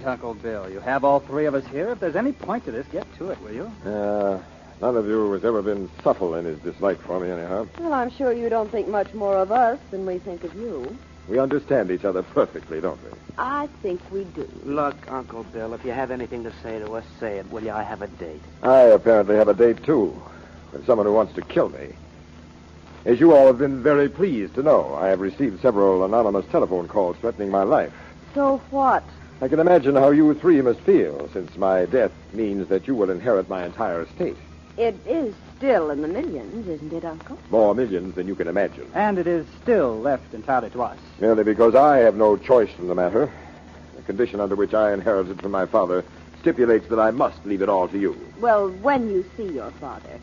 Uncle Bill. You have all three of us here. If there's any point to this, get to it, will you? None of you has ever been subtle in his dislike for me, anyhow. Well, I'm sure you don't think much more of us than we think of you. We understand each other perfectly, don't we? I think we do. Look, Uncle Bill, if you have anything to say to us, say it, will you? I have a date. I apparently have a date, too, with someone who wants to kill me. As you all have been very pleased to know, I have received several anonymous telephone calls threatening my life. So what? I can imagine how you three must feel, since my death means that you will inherit my entire estate. It is still in the millions, isn't it, Uncle? More millions than you can imagine. And it is still left entirely to us. Merely because I have no choice in the matter. The condition under which I inherited from my father stipulates that I must leave it all to you. Well, when you see your father,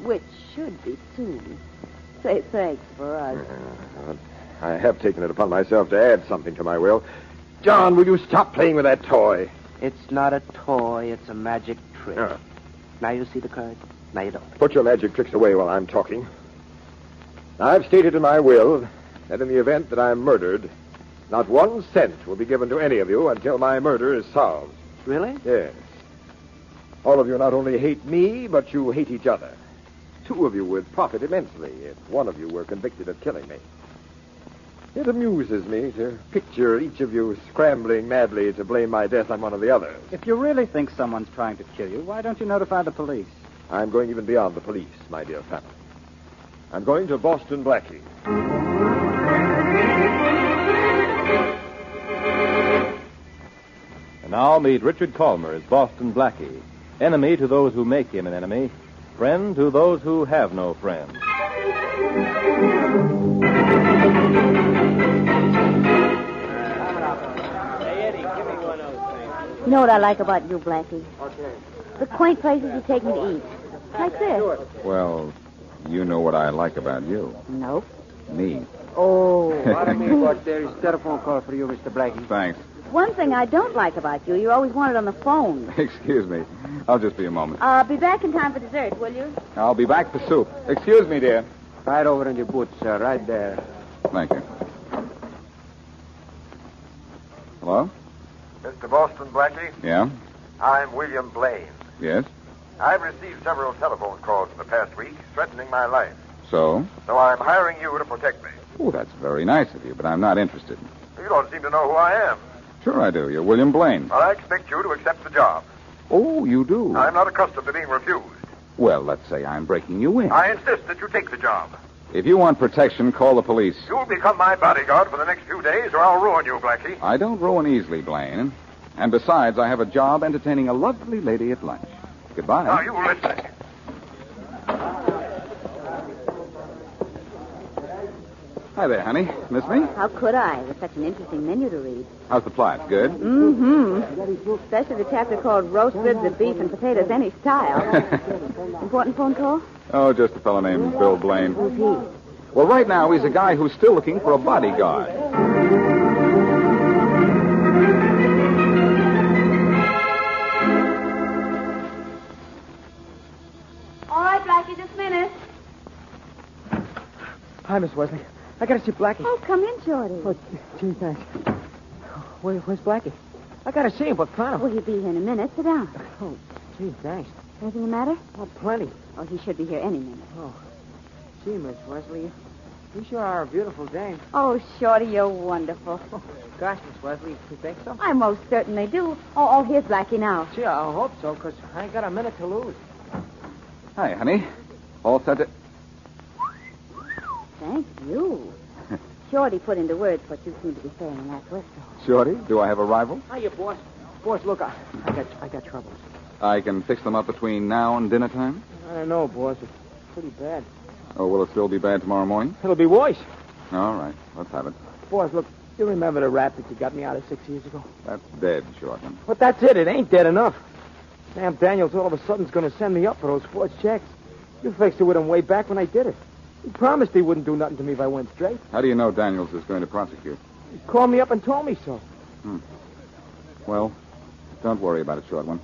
which should be soon, say thanks for us. I have taken it upon myself to add something to my will. John, will you stop playing with that toy? It's not a toy, it's a magic trick. Now you see the card, now you don't. Put your magic tricks away while I'm talking. I've stated in my will that in the event that I'm murdered, not 1 cent will be given to any of you until my murder is solved. Really? Yes. All of you not only hate me, but you hate each other. 2 of you would profit immensely if one of you were convicted of killing me. It amuses me to picture each of you scrambling madly to blame my death on one of the others. If you really think someone's trying to kill you, why don't you notify the police? I'm going even beyond the police, my dear family. I'm going to Boston Blackie. And now meet Richard Calmer as Boston Blackie, enemy to those who make him an enemy, friend to those who have no friend. You know what I like about you, Blackie? The quaint places you take me to eat. Like this. Well, you know what I like about you. Nope. Me. Oh. Pardon me, but there is a telephone call for you, Mr. Blackie. Thanks. One thing I don't like about you, you always want it on the phone. Excuse me. I'll just be a moment. Be back in time for dessert, will you? I'll be back for soup. Excuse me, dear. Right over in your boots, sir, right there. Thank you. Hello? Mr. Boston Blackie, Yeah? I'm William Blaine. Yes? I've received several telephone calls in the past week threatening my life. So? So I'm hiring you to protect me. Oh, that's very nice of you, but I'm not interested. You don't seem to know who I am. Sure I do. You're William Blaine. Well, I expect you to accept the job. Oh, you do? I'm not accustomed to being refused. Well, let's say I'm breaking you in. I insist that you take the job. If you want protection, call the police. You'll become my bodyguard for the next few days, or I'll ruin you, Blackie. I don't ruin easily, Blaine. And besides, I have a job entertaining a lovely lady at lunch. Goodbye. Now, you listen. Hi there, honey. Miss me? How could I, with such an interesting menu to read? How's the plot? Good? Mm-hmm. Especially the chapter called Roast Ribs of Beef and Potatoes Any Style. Important phone call? Oh, just a fellow named Bill Blaine. Who's he? Well, right now, he's a guy who's still looking for a bodyguard. All right, Blackie, just a minute. Hi, Miss Wesley. I gotta see Blackie. Oh, come in, Shorty. Oh, gee, thanks. Where's Blackie? I gotta see him, but kind Will he be here in a minute? Sit down. Oh, gee, thanks. Anything the matter? Oh, plenty. Oh, he should be here any minute. Oh, gee, Miss Wesley, you sure are a beautiful dame. Oh, Shorty, you're wonderful. Oh, gosh, Miss Wesley, you think so? I most certainly do. Oh, here's Blackie now. Gee, I hope so, because I ain't got a minute to lose. Hi, honey. All set to... Thank you. Shorty put into words what you seem to be saying last West. Shorty, do I have a rival? Hiya, boss. Boss, look, I got troubles. I can fix them up between now and dinner time? I don't know, boss. It's pretty bad. Oh, will it still be bad tomorrow morning? It'll be worse. All right, let's have it. Boss, look, you remember the rap that you got me out of 6 years ago? That's dead, Shortman. But that's it. It ain't dead enough. Sam Daniels all of a sudden's going to send me up for those forged checks. You fixed it with him way back when I did it. He promised he wouldn't do nothing to me if I went straight. How do you know Daniels is going to prosecute? He called me up and told me so. Well, don't worry about it, Shortman.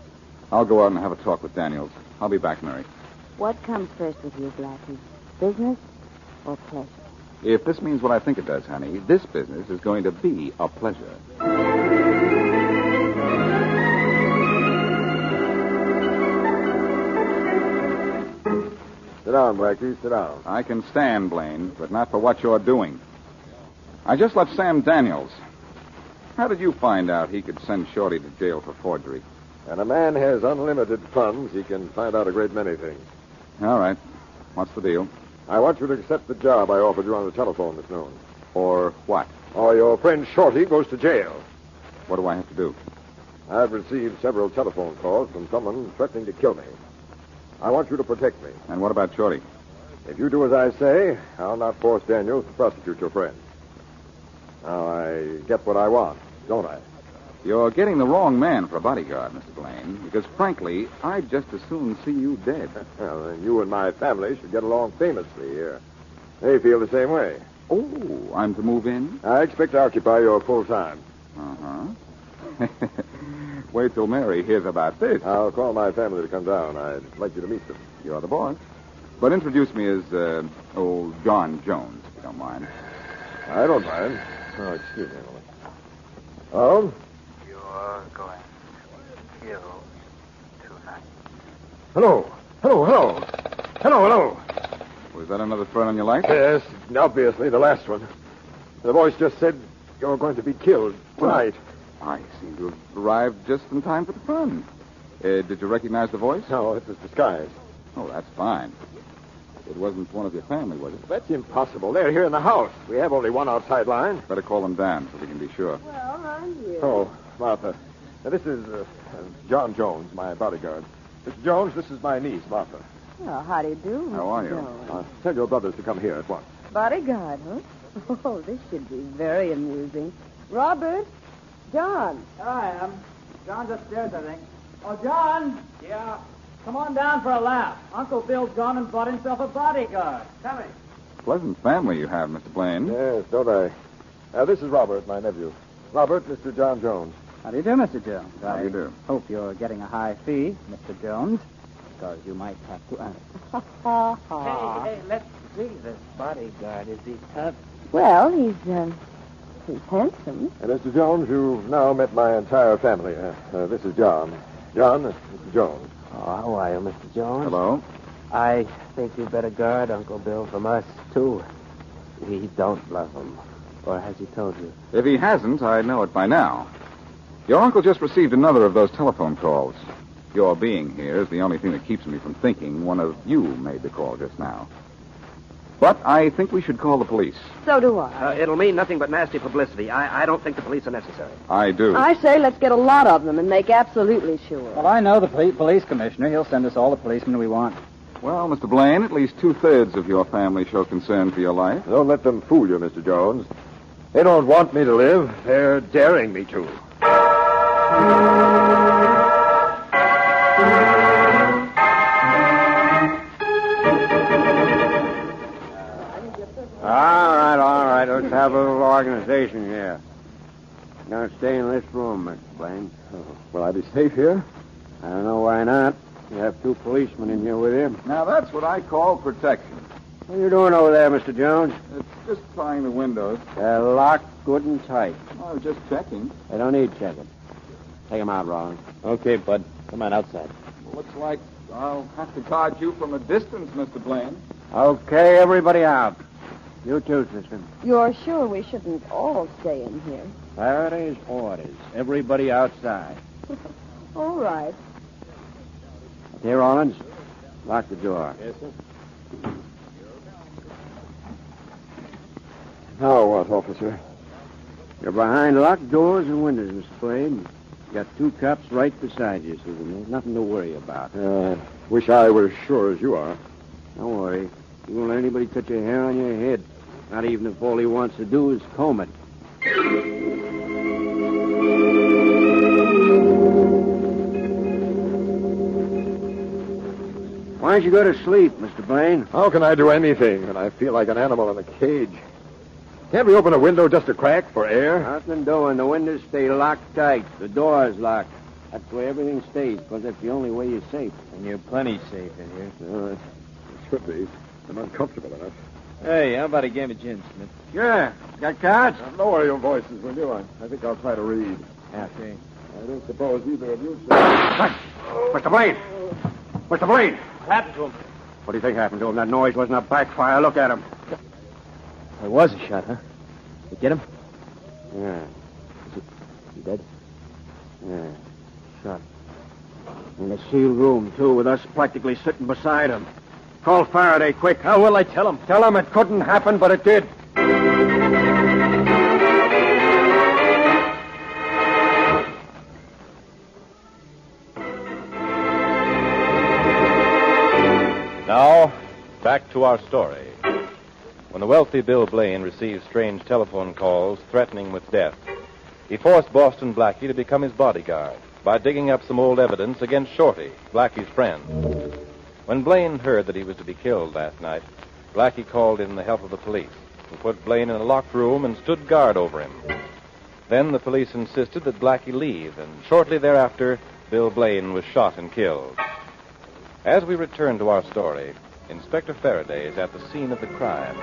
I'll go out and have a talk with Daniels. I'll be back, Mary. What comes first with you, Blackie? Business or pleasure? If this means what I think it does, honey, this business is going to be a pleasure. Sit down, Blackie. Sit down. I can stand, Blaine, but not for what you're doing. I just left Sam Daniels. How did you find out he could send Shorty to jail for forgery? And a man has unlimited funds. He can find out a great many things. All right. What's the deal? I want you to accept the job I offered you on the telephone this noon. Or what? Or your friend Shorty goes to jail. What do I have to do? I've received several telephone calls from someone threatening to kill me. I want you to protect me. And what about Shorty? If you do as I say, I'll not force Daniels to prosecute your friend. Now, I get what I want, don't I? You're getting the wrong man for a bodyguard, Mr. Blaine, because, frankly, I'd just as soon see you dead. Well, then you and my family should get along famously here. They feel the same way. Oh, I'm to move in? I expect to occupy your full time. Uh-huh. Wait till Mary hears about this. I'll call my family to come down. I'd like you to meet them. You're the boss. But introduce me as, old John Jones, if you don't mind. I don't mind. Oh, excuse me a moment. Oh? You're going to kill tonight. Hello. Hello. Was that another threat on your life? Yes, obviously the last one. The voice just said you're going to be killed tonight. I seem to have arrived just in time for the fun. Did you recognize the voice? No, it was disguised. Oh, that's fine. It wasn't one of your family, was it? That's impossible. They're here in the house. We have only one outside line. Better call them down so we can be sure. Well, I'm here. Oh, Martha. This is John Jones, my bodyguard. Mr. Jones, this is my niece, Martha. Well, how do you do, How are you? Jones? Tell your brothers to come here at once. Bodyguard, huh? Oh, this should be very amusing. Robert, John. There I am. John's upstairs, I think. Oh, John! Yeah? Come on down for a laugh. Uncle Bill's gone and bought himself a bodyguard. Coming. Pleasant family you have, Mr. Blaine. Yes, don't I? This is Robert, my nephew. Robert, Mr. John Jones. How do you do, Mr. Jones? How do you do? Hope you're getting a high fee, Mr. Jones, because you might have to earn it. Hey, let's see this bodyguard. Is he tough? Well, he's handsome. And Mr. Jones, you've now met my entire family. This is John. John, Mr. Jones. Oh, how are you, Mr. Jones? Hello? I think you better guard Uncle Bill from us, too. We don't love him. Or has he told you? If he hasn't, I know it by now. Your uncle just received another of those telephone calls. Your being here is the only thing that keeps me from thinking one of you made the call just now. But I think we should call the police. So do I. It'll mean nothing but nasty publicity. I don't think the police are necessary. I do. I say let's get a lot of them and make absolutely sure. Well, I know the police commissioner. He'll send us all the policemen we want. Well, Mr. Blaine, at least 2/3 of your family show concern for your life. Don't let them fool you, Mr. Jones. They don't want me to live. They're daring me to. All right. Let's have a little organization here. Now stay in this room, Mr. Blaine. Will I be safe here? I don't know why not. You have 2 policemen in here with you. Now, that's what I call protection. What are you doing over there, Mr. Jones? It's just trying the windows. They're locked good and tight. I was just checking. They don't need checking. Take them out, Rollins. Okay, Bud. Come on outside. Looks like I'll have to guard you from a distance, Mr. Blaine. Okay, everybody out. You too, sister. You're sure we shouldn't all stay in here? Faraday's orders. Everybody outside. All right. Okay, Rollins. Lock the door. Yes, sir. Now what, officer? You're behind locked doors and windows, Mr. Blaine. You got 2 cops right beside you, so there's nothing to worry about. Wish I were as sure as you are. Don't worry. You won't let anybody touch a hair on your head. Not even if all he wants to do is comb it. Why don't you go to sleep, Mr. Blaine? How can I do anything when I feel like an animal in a cage? Can't we open a window just a crack for air? Nothing doing. The windows stay locked tight. The door is locked. That's where everything stays, because that's the only way you're safe. And you're plenty safe in here. It should be. I'm uncomfortable enough. Hey, how about a game of gin, Smith? Sure. Got cards? Lower your voices, will you? I think I'll try to read. Okay. I don't suppose either of you... Mr. Blaine! Mr. Blaine! What happened to him? What do you think happened to him? That noise wasn't a backfire. Look at him. There was a shot, huh? You get him? Yeah. Is he dead? Yeah. Shot. In a sealed room, too, with us practically sitting beside him. Call Faraday, quick. How will I tell him? Tell him it couldn't happen, but it did. Now, back to our story. When the wealthy Bill Blaine received strange telephone calls threatening with death, he forced Boston Blackie to become his bodyguard by digging up some old evidence against Shorty, Blackie's friend. When Blaine heard that he was to be killed that night, Blackie called in the help of the police, who put Blaine in a locked room and stood guard over him. Then the police insisted that Blackie leave, and shortly thereafter, Bill Blaine was shot and killed. As we return to our story, Inspector Faraday is at the scene of the crime.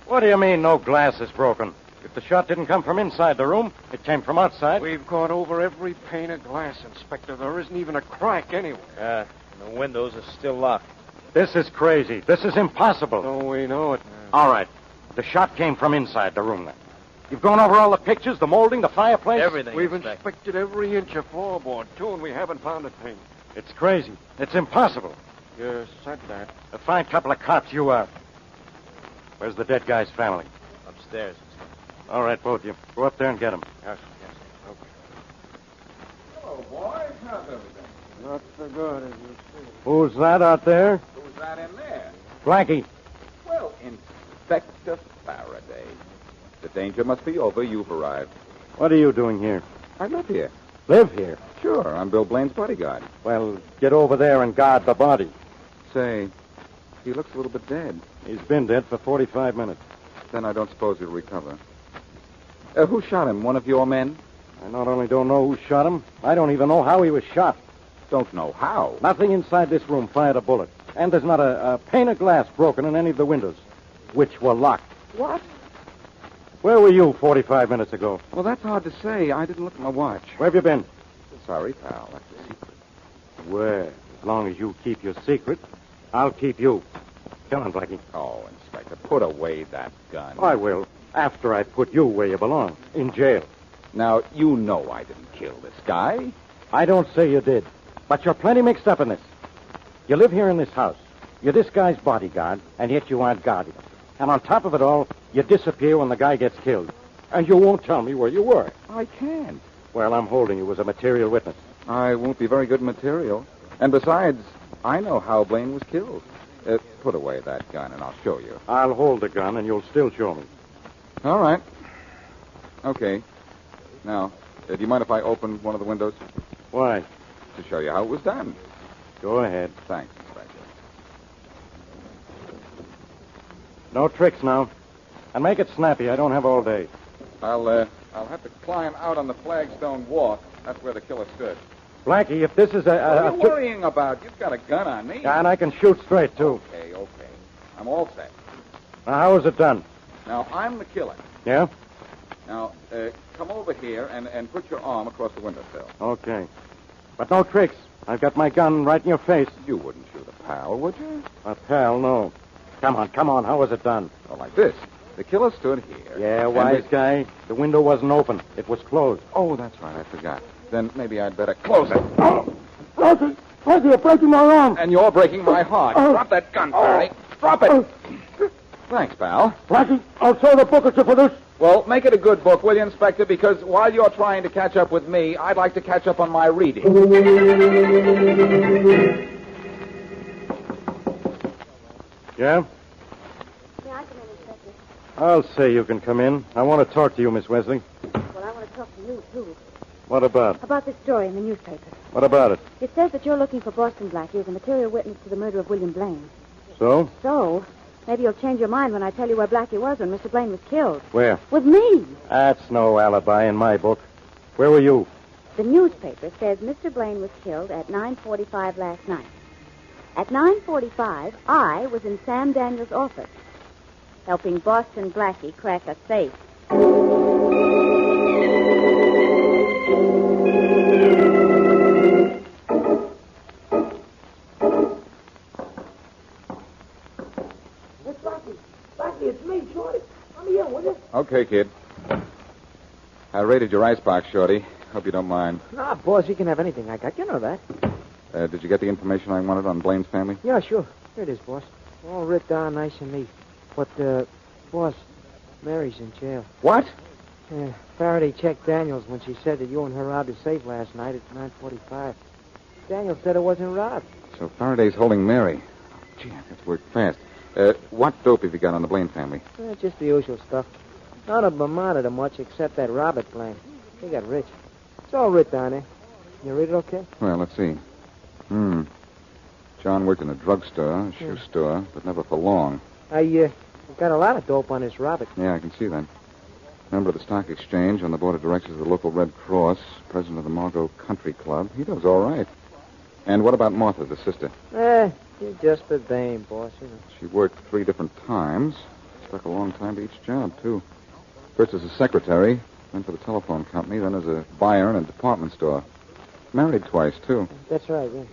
What do you mean no glass is broken? If the shot didn't come from inside the room, it came from outside. We've gone over every pane of glass, Inspector. There isn't even a crack anywhere. The windows are still locked. This is crazy. This is impossible. Oh, we know it. All right. The shot came from inside the room then. You've gone over all the pictures, the molding, the fireplace? Everything. We've Inspector. inspected every inch of floorboard, too, and we haven't found a thing. It's crazy. It's impossible. You said that. A fine couple of cops you are. Where's the dead guy's family? Upstairs. All right, both of you. Go up there and get him. Yes, okay. Hello, boys. How's everything? Not so good as you see. Who's that out there? Who's that in there? Blackie. Well, Inspector Faraday. The danger must be over. You've arrived. What are you doing here? I live here. Live here? Sure, I'm Bill Blaine's bodyguard. Well, get over there and guard the body. Say, he looks a little bit dead. He's been dead for 45 minutes. Then I don't suppose he'll recover. Who shot him? One of your men? I not only don't know who shot him, I don't even know how he was shot. Don't know how. Nothing inside this room fired a bullet. And there's not a pane of glass broken in any of the windows, which were locked. What? Where were you 45 minutes ago? Well, that's hard to say. I didn't look at my watch. Where have you been? Sorry, pal. That's a secret. Well, as long as you keep your secret, I'll keep you. Come on, Blackie. Oh, Inspector, put away that gun. I will, after I put you where you belong, in jail. Now, you know I didn't kill this guy. I don't say you did, but you're plenty mixed up in this. You live here in this house. You're this guy's bodyguard, and yet you aren't guarding him. And on top of it all, you disappear when the guy gets killed. And you won't tell me where you were. I can't. Well, I'm holding you as a material witness. I won't be very good material. And besides, I know how Blaine was killed. Put away that gun, and I'll show you. I'll hold the gun, and you'll still show me. All right. Okay. Now, do you mind if I open one of the windows? Why? To show you how it was done. Go ahead. Thanks, Inspector. No tricks now. And make it snappy. I don't have all day. I'll have to climb out on the flagstone walk. That's where the killer stood. Blackie, if this is What are you worrying about? You've got a gun on me. And I can shoot straight, too. Okay. I'm all set. Now, how is it done? Now, I'm the killer. Yeah? Now, come over here and put your arm across the windowsill. Okay. But no tricks. I've got my gun right in your face. You wouldn't shoot a pal, would you? A pal, no. Come on. How was it done? Well, like this. The killer stood here. Yeah, wise guy. The window wasn't open. It was closed. Oh, that's right. I forgot. Then maybe I'd better close it. Oh! Blackie, you're breaking my arm. And you're breaking my heart. Drop that gun, Faraday. Drop it. Thanks, pal. Blackie, I'll throw the book at you for this. Well, make it a good book, will you, Inspector? Because while you're trying to catch up with me, I'd like to catch up on my reading. Yeah? Yeah, I come in, Inspector. I'll say you can come in. I want to talk to you, Miss Wesley. Well, I want to talk to you, too. What about? About this story in the newspaper. What about it? It says that you're looking for Boston Blackie as a material witness to the murder of William Blaine. So? So, maybe you'll change your mind when I tell you where Blackie was when Mr. Blaine was killed. Where? With me. That's no alibi in my book. Where were you? The newspaper says Mr. Blaine was killed at 9:45 last night. At 9:45, I was in Sam Daniels' office, helping Boston Blackie crack a safe. Blackie, it's me, Shorty. Let me in, will you? Okay, kid. I raided your icebox, Shorty. Hope you don't mind. Nah, boss, you can have anything I got. You know that. Did you get the information I wanted on Blaine's family? Yeah, sure. Here it is, boss. All writ down nice and neat. But, boss, Mary's in jail. What? Yeah, Faraday checked Daniels when she said that you and her robbed the safe last night at 9:45. Daniels said it wasn't robbed. So Faraday's holding Mary. Gee, that's worked fast. What dope have you got on the Blaine family? Just the usual stuff. None of them amounted to much except that Robert Blaine. He got rich. It's all writ down there. You read it okay? Well, let's see. John worked in a drugstore, a shoe store, but never for long. I got a lot of dope on this Robert. Yeah, I can see that. Member of the stock exchange, on the board of directors of the local Red Cross, president of the Margot Country Club. He does all right. And what about Martha, the sister? You're just a dame, boss. You know. She worked 3 different times. Stuck a long time to each job, too. First as a secretary, then for the telephone company, then as a buyer in a department store. Married twice, too. That's right, yeah.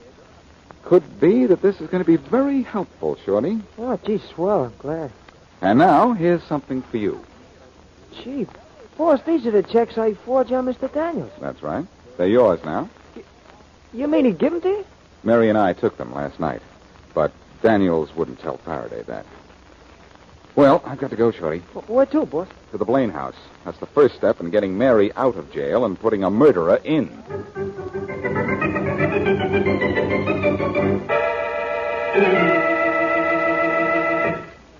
Could be that this is going to be very helpful, Shorty. Oh, gee, swell. I'm glad. And now, here's something for you. Gee, boss, these are the checks I forged on Mr. Daniels. That's right. They're yours now. You mean he give them to you? Mary and I took them last night. But Daniels wouldn't tell Faraday that. Well, I've got to go, Shorty. Where to, boss? To the Blaine house. That's the first step in getting Mary out of jail and putting a murderer in.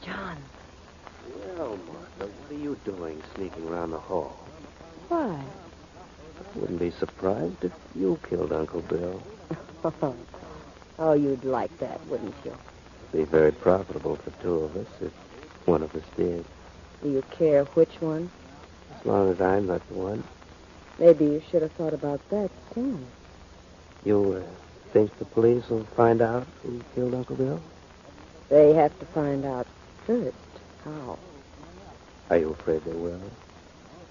John. Well, Martha, what are you doing sneaking around the hall? Why? I wouldn't be surprised if you killed Uncle Bill. Oh, you'd like that, wouldn't you? Be very profitable for 2 of us if one of us did. Do you care which one? As long as I'm not the one. Maybe you should have thought about that, too. You think the police will find out who killed Uncle Bill? They have to find out first how. Are you afraid they will?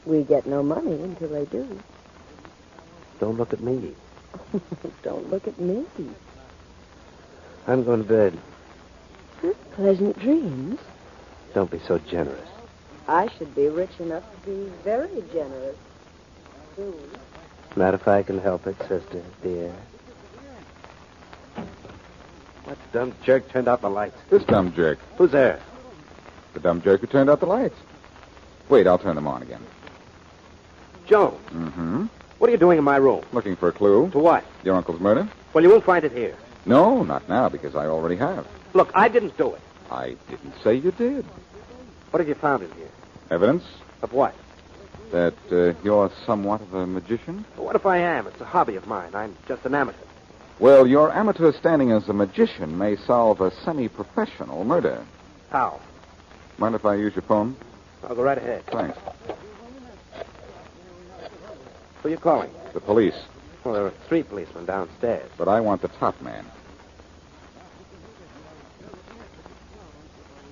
We get no money until they do. Don't look at me. Don't look at me. I'm going to bed. Pleasant dreams. Don't be so generous. I should be rich enough to be very generous soon. Not if I can help it, sister, dear. What dumb jerk turned out the lights? This dumb jerk. Who's there? The dumb jerk who turned out the lights. Wait, I'll turn them on again. Jones. Mm-hmm. What are you doing in my room? Looking for a clue. To what? Your uncle's murder? Well, you won't find it here. No, not now, because I already have. Look, I didn't do it. I didn't say you did. What have you found in here? Evidence Of what? that you're somewhat of a magician? Well, what if I am? It's a hobby of mine. I'm just an amateur. Well, your amateur standing as a magician may solve a semi-professional murder. How? Mind if I use your phone? I'll go right ahead. Thanks. Who are you calling? The police. Well, there are 3 policemen downstairs. But I want the top man.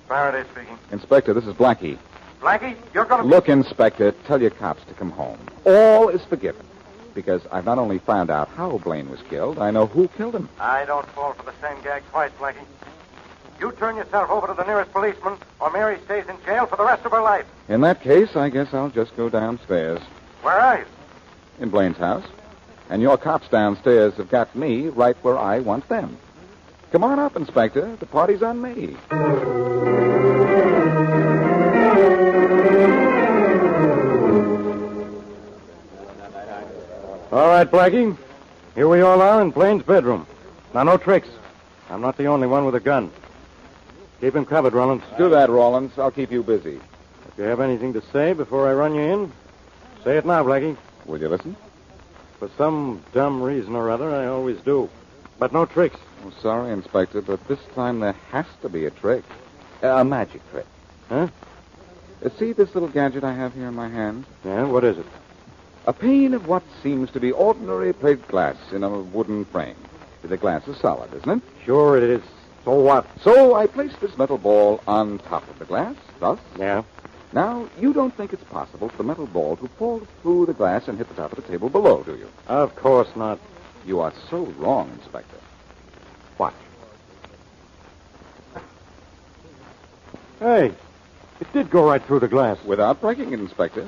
Faraday speaking. Inspector, this is Blackie. Blackie, you're going to... Look, Inspector, tell your cops to come home. All is forgiven. Because I've not only found out how Blaine was killed, I know who killed him. I don't fall for the same gag twice, Blackie. You turn yourself over to the nearest policeman, or Mary stays in jail for the rest of her life. In that case, I guess I'll just go downstairs. Where are you? In Blaine's house. And your cops downstairs have got me right where I want them. Come on up, Inspector. The party's on me. All right, Blackie. Here we all are in Blaine's bedroom. Now, no tricks. I'm not the only one with a gun. Keep him covered, Rollins. Do that, Rollins. I'll keep you busy. If you have anything to say before I run you in, say it now, Blackie. Will you listen? For some dumb reason or other, I always do. But no tricks. Oh, sorry, Inspector, but this time there has to be a trick. A magic trick. Huh? See this little gadget I have here in my hand? Yeah, what is it? A pane of what seems to be ordinary plate glass in a wooden frame. The glass is solid, isn't it? Sure it is. So what? So I place this metal ball on top of the glass, thus. Yeah? Now, you don't think it's possible for the metal ball to fall through the glass and hit the top of the table below, do you? Of course not. You are so wrong, Inspector. Watch. Hey, it did go right through the glass. Without breaking it, Inspector.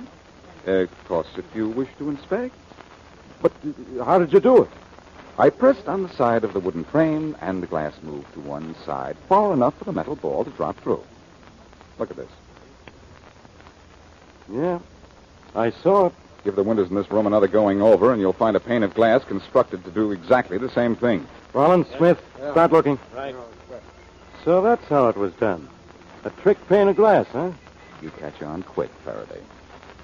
Of course, if you wish to inspect. But how did you do it? I pressed on the side of the wooden frame, and the glass moved to one side, far enough for the metal ball to drop through. Look at this. Yeah, I saw it. Give the windows in this room another going over, and you'll find a pane of glass constructed to do exactly the same thing. Rollins, Smith, start looking. Right. So that's how it was done. A trick pane of glass, huh? You catch on quick, Faraday.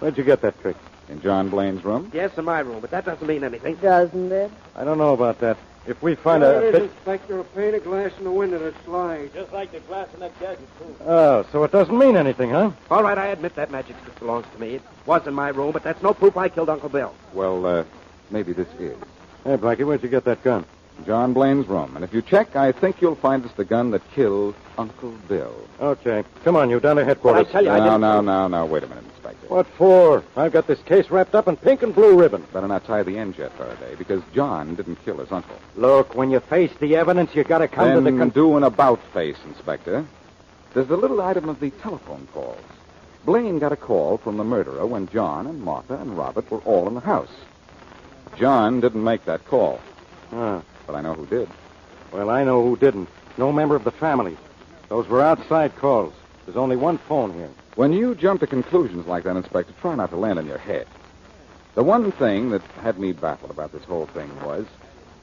Where'd you get that trick? In John Blaine's room? Yes, in my room, but that doesn't mean anything. Doesn't it? I don't know about that. If we find There a it bit... is, Inspector, a pane of glass in the window that slides. Just like the glass in that gadget, too. Oh, so it doesn't mean anything, huh? All right, I admit that magic stick belongs to me. It was in my room, but that's no proof I killed Uncle Bill. Well, maybe this is. Hey, Blackie, where'd you get that gun? John Blaine's room. And if you check, I think you'll find it's the gun that killed Uncle Bill. Okay. Come on, you down to headquarters. But I tell you, I didn't... No. Wait a minute, Inspector. What for? I've got this case wrapped up in pink and blue ribbon. Better not tie the end yet, Faraday, because John didn't kill his uncle. Look, when you face the evidence, you gotta come Then to the... do an about-face, Inspector. There's the little item of the telephone calls. Blaine got a call from the murderer when John and Martha and Robert were all in the house. John didn't make that call. Ah. But I know who did. Well, I know who didn't. No member of the family. Those were outside calls. There's only one phone here. When you jump to conclusions like that, Inspector, try not to land on your head. The one thing that had me baffled about this whole thing was,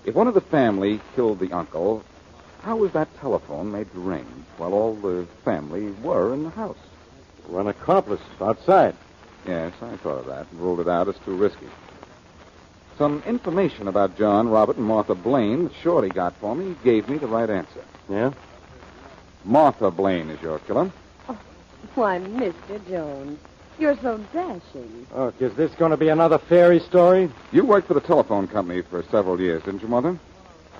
if one of the family killed the uncle, how was that telephone made to ring while all the family were in the house? An accomplice outside. Yes, I thought of that and ruled it out as too risky. Some information about John, Robert, and Martha Blaine that Shorty got for me gave me the right answer. Yeah? Martha Blaine is your killer. Why, Mr. Jones, you're so dashing. Oh, is this going to be another fairy story? You worked for the telephone company for several years, didn't you, Mother?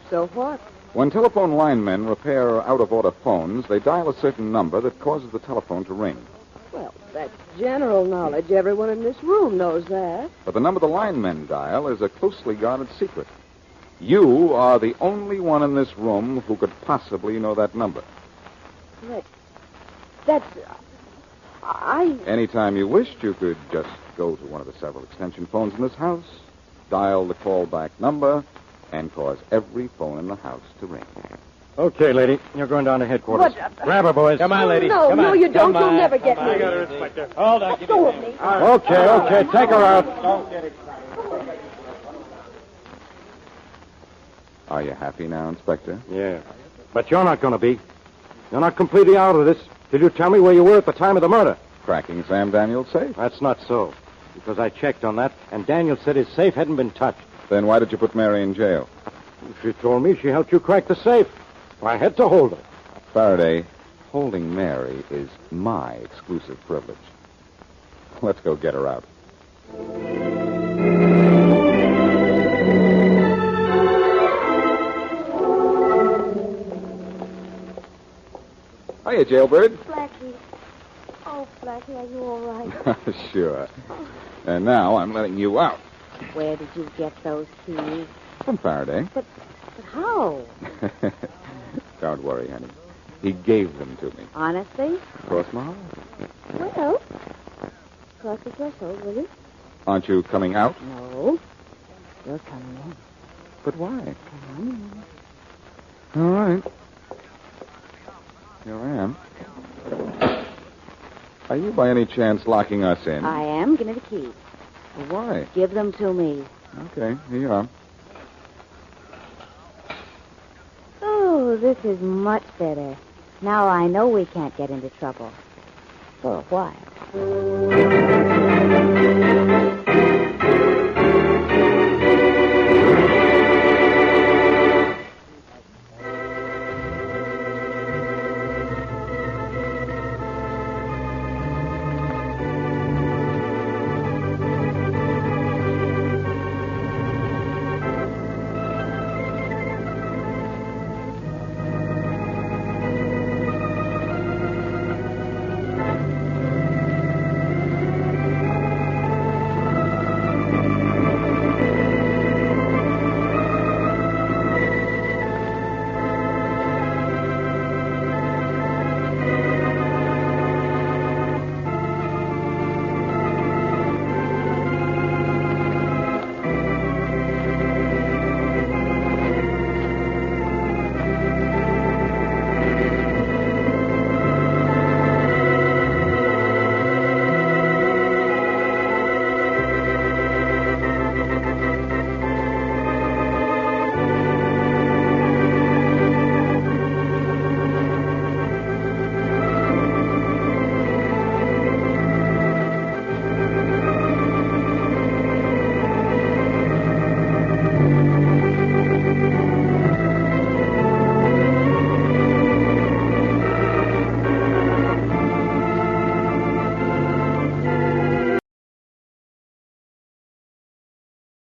So what? When telephone linemen repair out-of-order phones, they dial a certain number that causes the telephone to ring. Well, that's general knowledge. Everyone in this room knows that. But the number the linemen dial is a closely guarded secret. You are the only one in this room who could possibly know that number. Anytime you wished, you could just go to one of the several extension phones in this house, dial the callback number, and cause every phone in the house to ring. Okay, lady. You're going down to headquarters. Grab her, boys. Come on, lady. No, Come no, on. you don't. Come You'll on. never get Come me. on. I got her, Inspector. Hold on. Let go of me. Okay. Take her out. Don't get it. Are you happy now, Inspector? Yeah. But you're not going to be. You're not completely out of this. Did you tell me where you were at the time of the murder? Cracking Sam Daniels' safe? That's not so. Because I checked on that, and Daniel said his safe hadn't been touched. Then why did you put Mary in jail? She told me she helped you crack the safe. I had to hold her. Faraday, holding Mary is my exclusive privilege. Let's go get her out. Hiya, Jailbird. Blackie. Oh, Blackie, are you all right? Sure. And now I'm letting you out. Where did you get those keys? From Faraday. But how? Don't worry, honey. He gave them to me. Honestly? Cross my heart. Well, cross the threshold, will you? Aren't you coming out? No. You're coming in. But why? Come on. All right. Here I am. Are you by any chance locking us in? I am. Give me the keys. Well, why? Give them to me. Okay, here you are. Oh, this is much better. Now I know we can't get into trouble. For a while.